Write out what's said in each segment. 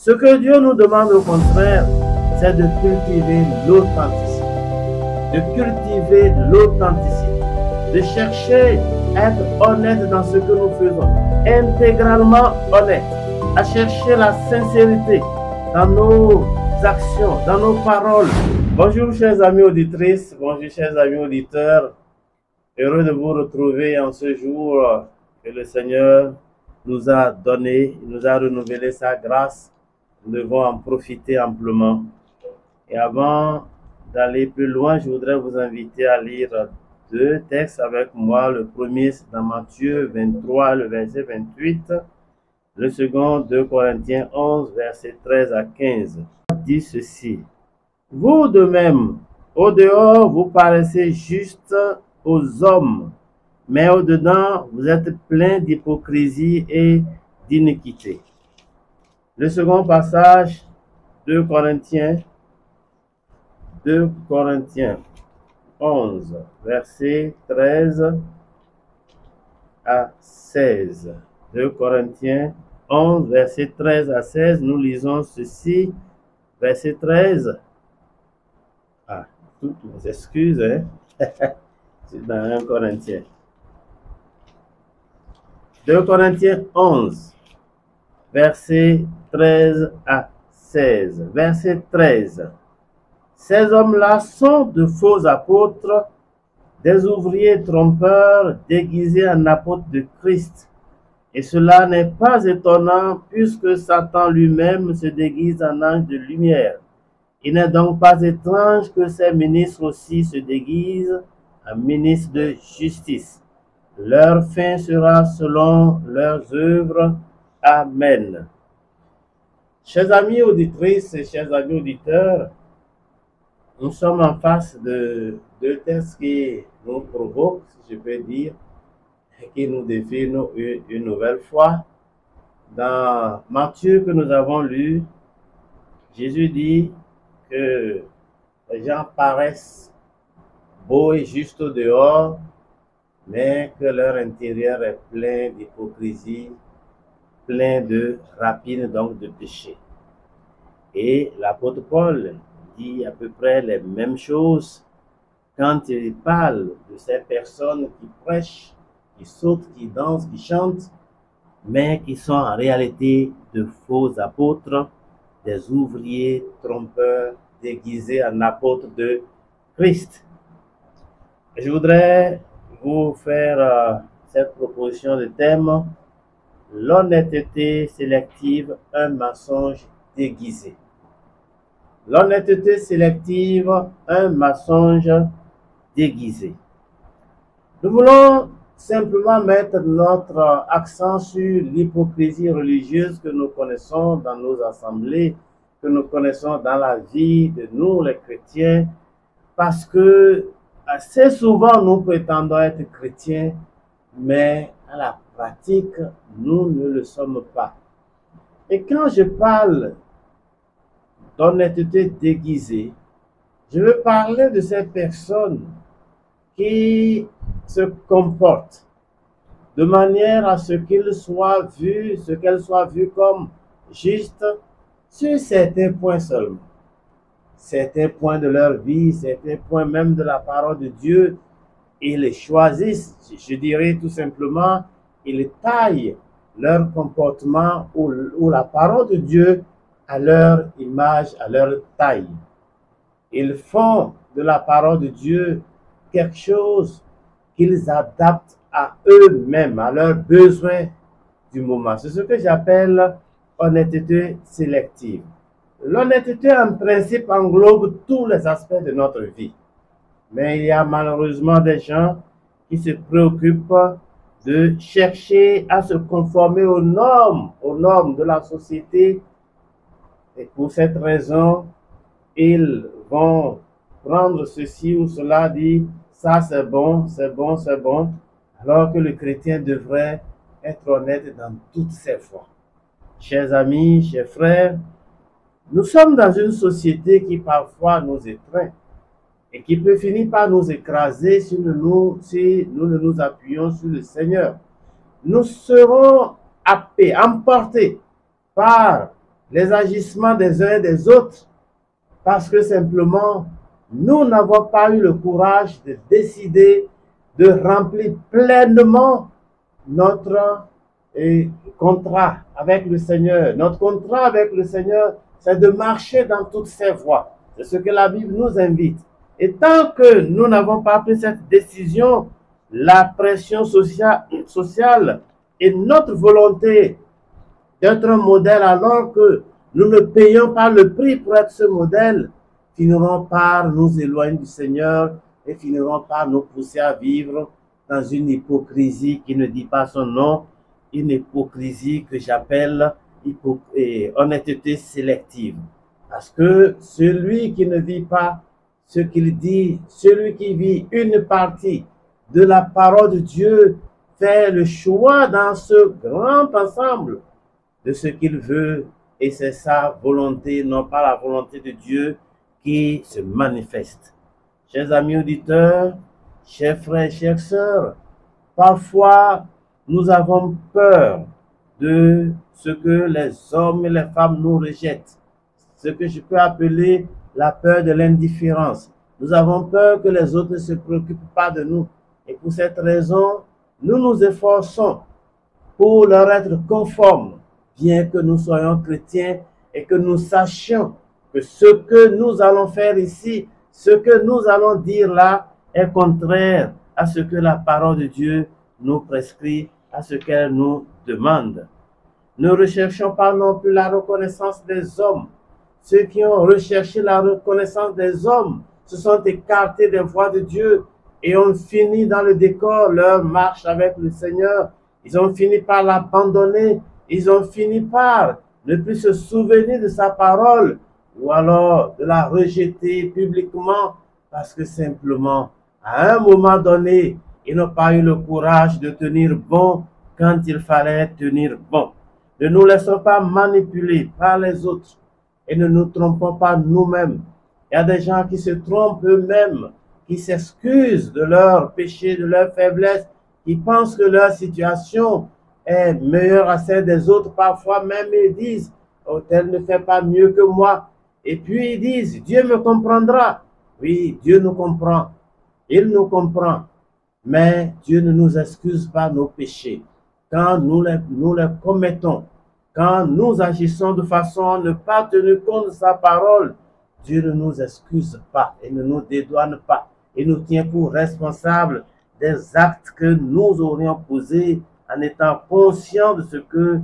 Ce que Dieu nous demande au contraire, c'est de cultiver l'authenticité. De cultiver l'authenticité. De chercher à être honnête dans ce que nous faisons. Intégralement honnête. À chercher la sincérité dans nos actions, dans nos paroles. Bonjour chers amis auditrices, bonjour chers amis auditeurs. Heureux de vous retrouver en ce jour que le Seigneur nous a donné, nous a renouvelé sa grâce. Nous devons en profiter amplement. Et avant d'aller plus loin, je voudrais vous inviter à lire deux textes avec moi. Le premier, c'est dans Matthieu 23, le verset 28. Le second, 2 Corinthiens 11, verset 13 à 15. Dit ceci. Vous de même, au dehors, vous paraissez juste aux hommes, mais au-dedans, vous êtes plein d'hypocrisie et d'iniquité. Le second passage, 2 Corinthiens 11, versets 13 à 16. 2 Corinthiens 11, versets 13 à 16, nous lisons ceci. Verset 13. Toutes mes excuses, hein? C'est dans 1 Corinthiens. 2 Corinthiens 11, versets 13 à 16. Verset 13. Ces hommes-là sont de faux apôtres, des ouvriers trompeurs déguisés en apôtres de Christ. Et cela n'est pas étonnant puisque Satan lui-même se déguise en ange de lumière. Il n'est donc pas étrange que ces ministres aussi se déguisent en ministres de justice. Leur fin sera selon leurs œuvres. Amen. Chers amis auditrices et chers amis auditeurs, nous sommes en face de deux textes qui nous provoquent, si je peux dire, et qui nous défient une nouvelle fois. Dans Matthieu que nous avons lu, Jésus dit que les gens paraissent beaux et justes au dehors, mais que leur intérieur est plein d'hypocrisie, plein de rapine, donc de péché. Et l'apôtre Paul dit à peu près les mêmes choses quand il parle de ces personnes qui prêchent, qui sautent, qui dansent, qui chantent, mais qui sont en réalité de faux apôtres, des ouvriers trompeurs déguisés en apôtres de Christ. Je voudrais vous faire cette proposition de thème, l'honnêteté sélective, un mensonge déguisé. L'honnêteté sélective, un mensonge déguisé. Nous voulons simplement mettre notre accent sur l'hypocrisie religieuse que nous connaissons dans nos assemblées, que nous connaissons dans la vie de nous, les chrétiens, parce que assez souvent nous prétendons être chrétiens, mais à la pratique, nous ne le sommes pas. Et quand je parle d'honnêteté déguisée, je veux parler de ces personnes qui se comportent de manière à ce qu'elles soient vues comme justes sur certains points seulement. Certains points de leur vie, certains points même de la parole de Dieu, ils les choisissent, je dirais tout simplement, ils taillent leur comportement ou la parole de Dieu à leur image, à leur taille. Ils font de la parole de Dieu quelque chose qu'ils adaptent à eux-mêmes, à leurs besoins du moment. C'est ce que j'appelle honnêteté sélective. L'honnêteté, en principe, englobe tous les aspects de notre vie. Mais il y a malheureusement des gens qui se préoccupent de chercher à se conformer aux normes de la société. Et pour cette raison, ils vont prendre ceci ou cela, dire ça c'est bon, c'est bon, c'est bon, alors que le chrétien devrait être honnête dans toutes ses voies. Chers amis, chers frères, nous sommes dans une société qui parfois nous étreint et qui peut finir par nous écraser si nous ne nous appuyons sur le Seigneur. Nous serons happés, emportés par les agissements des uns et des autres, parce que simplement, nous n'avons pas eu le courage de décider de remplir pleinement notre contrat avec le Seigneur. Notre contrat avec le Seigneur, c'est de marcher dans toutes ses voies. C'est ce que la Bible nous invite. Et tant que nous n'avons pas pris cette décision, la pression sociale et notre volonté d'être un modèle alors que nous ne payons pas le prix pour être ce modèle, finiront par nous éloigner du Seigneur et finiront par nous pousser à vivre dans une hypocrisie qui ne dit pas son nom, une hypocrisie que j'appelle honnêteté sélective. Parce que celui qui ne vit pas ce qu'il dit, celui qui vit une partie de la parole de Dieu, fait le choix dans ce grand ensemble de ce qu'il veut, et c'est sa volonté, non pas la volonté de Dieu, qui se manifeste. Chers amis auditeurs, chers frères, chères sœurs, parfois nous avons peur de ce que les hommes et les femmes nous rejettent, ce que je peux appeler la peur de l'indifférence. Nous avons peur que les autres ne se préoccupent pas de nous. Et pour cette raison, nous nous efforçons pour leur être conformes, bien que nous soyons chrétiens et que nous sachions que ce que nous allons faire ici, ce que nous allons dire là, est contraire à ce que la parole de Dieu nous prescrit, à ce qu'elle nous demande. Ne recherchons pas non plus la reconnaissance des hommes. Ceux qui ont recherché la reconnaissance des hommes se sont écartés des voies de Dieu et ont fini dans le décor leur marche avec le Seigneur. Ils ont fini par l'abandonner. Ils ont fini par ne plus se souvenir de sa parole ou alors de la rejeter publiquement parce que simplement, à un moment donné, ils n'ont pas eu le courage de tenir bon quand il fallait tenir bon. Ne nous laissons pas manipuler par les autres et ne nous trompons pas nous-mêmes. Il y a des gens qui se trompent eux-mêmes, qui s'excusent de leurs péchés, de leurs faiblesses, qui pensent que leur situation est meilleure à celle des autres. Parfois même ils disent, oh, tel ne fait pas mieux que moi. Et puis ils disent, Dieu me comprendra. Oui, Dieu nous comprend. Il nous comprend. Mais Dieu ne nous excuse pas nos péchés. Quand nous les commettons, quand nous agissons de façon à ne pas tenir compte de sa parole, Dieu ne nous excuse pas et ne nous dédouane pas. Il nous tient pour responsables des actes que nous aurions posés en étant conscients de ce que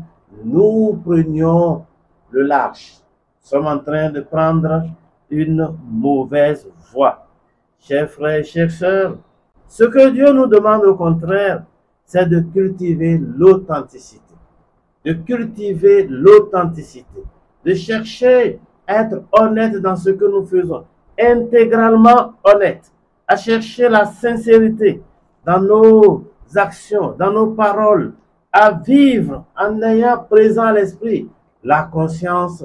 nous prenions le large. Nous sommes en train de prendre une mauvaise voie. Chers frères, chères sœurs, ce que Dieu nous demande au contraire, c'est de cultiver l'authenticité. De cultiver l'authenticité. De chercher à être honnête dans ce que nous faisons. Intégralement honnête. À chercher la sincérité dans nos actions, dans nos paroles. À vivre en ayant présent à l'esprit la conscience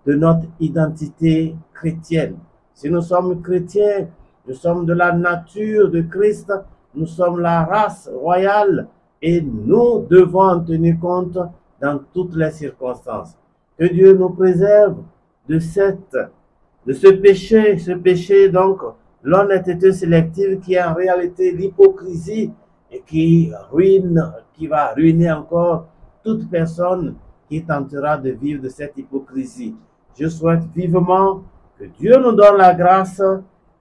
de notre identité chrétienne. Si nous sommes chrétiens, nous sommes de la nature de Christ, nous sommes la race royale et nous devons en tenir compte dans toutes les circonstances. Que Dieu nous préserve de ce péché donc, l'honnêteté sélective qui est en réalité l'hypocrisie et qui va ruiner encore toute personne qui tentera de vivre de cette hypocrisie. Je souhaite vivement que Dieu nous donne la grâce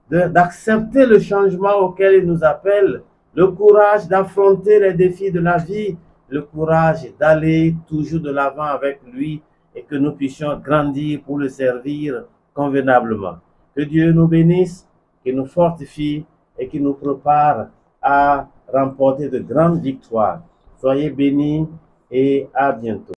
d'accepter le changement auquel il nous appelle, le courage d'affronter les défis de la vie, le courage d'aller toujours de l'avant avec lui et que nous puissions grandir pour le servir convenablement. Que Dieu nous bénisse, qu'il nous fortifie et qu'il nous prépare à remporter de grandes victoires. Soyez bénis et à bientôt.